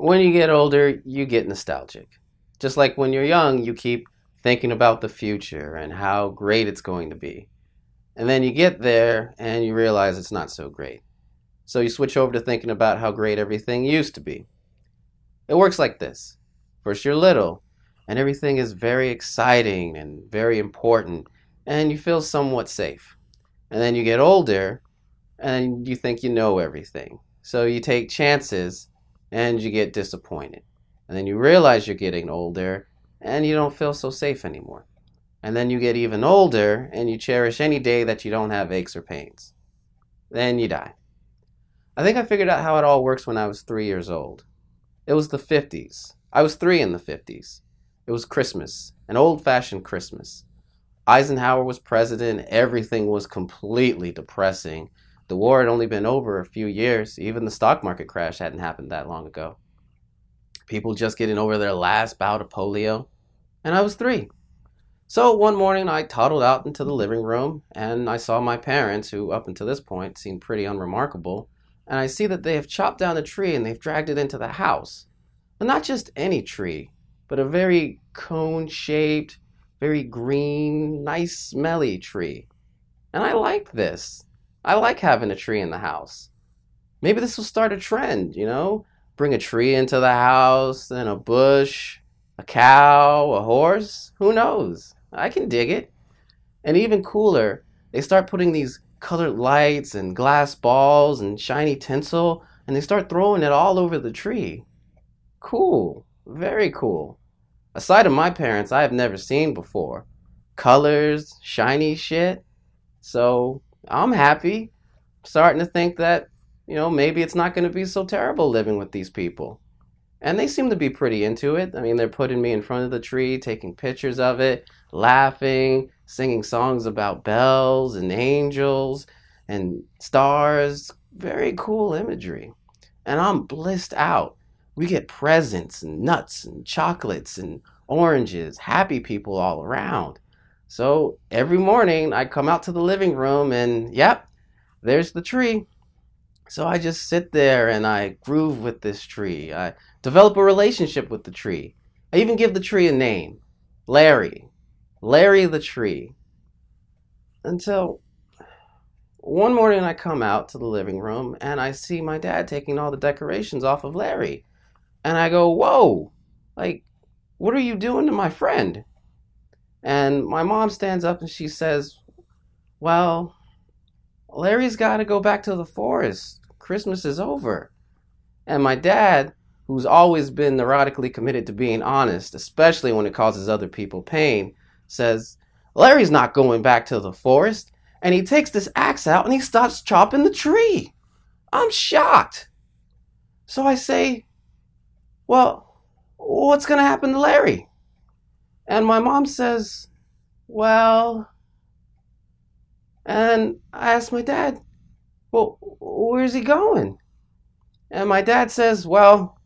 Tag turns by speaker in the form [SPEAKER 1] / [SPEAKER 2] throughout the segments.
[SPEAKER 1] When you get older, you get nostalgic. Just like when you're young, you keep thinking about the future and how great it's going to be. And then you get there and you realize it's not so great. So you switch over to thinking about how great everything used to be. It works like this. First, you're little, and everything is very exciting and very important, and you feel somewhat safe. And then you get older, and you think you know everything. So you take chances, and you get disappointed. And then you realize you're getting older, and you don't feel so safe anymore. And then you get even older, and you cherish any day that you don't have aches or pains. Then you die. I think I figured out how it all works when I was 3 years old. It was the 50s. I was three in the 50s. It was Christmas, an old-fashioned Christmas. Eisenhower was president. Everything was completely depressing. The war had only been over a few years. Even the stock market crash hadn't happened that long ago. People just getting over their last bout of polio. And I was three. So one morning I toddled out into the living room and I saw my parents, who up until this point seemed pretty unremarkable, and I see that they have chopped down a tree and they've dragged it into the house. And not just any tree, but a very cone-shaped, very green, nice smelly tree. And I like this. I like having a tree in the house. Maybe this will start a trend, Bring a tree into the house, then a bush, a cow, a horse. Who knows? I can dig it. And even cooler, they start putting these colored lights and glass balls and shiny tinsel, and they start throwing it all over the tree. Cool. Very cool. A side of my parents I have never seen before. Colors, shiny shit. So I'm happy. Starting to think that, maybe it's not going to be so terrible living with these people. And they seem to be pretty into it. I mean, they're putting me in front of the tree, taking pictures of it, laughing, singing songs about bells and angels and stars. Very cool imagery. And I'm blissed out. We get presents and nuts and chocolates and oranges, happy people all around. So every morning I come out to the living room and, yep, there's the tree. So I just sit there and I groove with this tree. I develop a relationship with the tree. I even give the tree a name. Larry. Larry the tree. Until one morning I come out to the living room and I see my dad taking all the decorations off of Larry. And I go, whoa, what are you doing to my friend? And my mom stands up and she says, well, Larry's got to go back to the forest. Christmas is over. And my dad, who's always been neurotically committed to being honest, especially when it causes other people pain, says, Larry's not going back to the forest. And he takes this axe out and he starts chopping the tree. I'm shocked. So I say, well, what's going to happen to Larry? And my mom says, well, and I asked my dad, well, where's he going? And my dad says, well,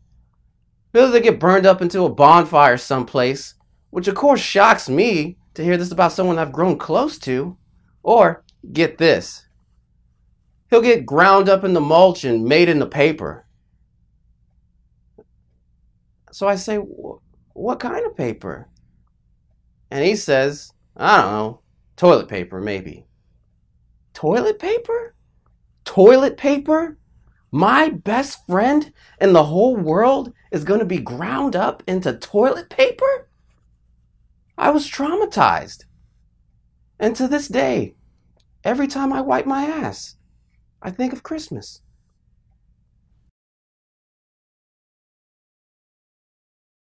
[SPEAKER 1] he'll either get burned up into a bonfire someplace, which of course shocks me to hear this about someone I've grown close to, or, get this, he'll get ground up in the mulch and made into paper. So I say, what kind of paper? And he says, I don't know, toilet paper maybe. Toilet paper? Toilet paper? My best friend in the whole world is going to be ground up into toilet paper? I was traumatized. And to this day, every time I wipe my ass, I think of Christmas.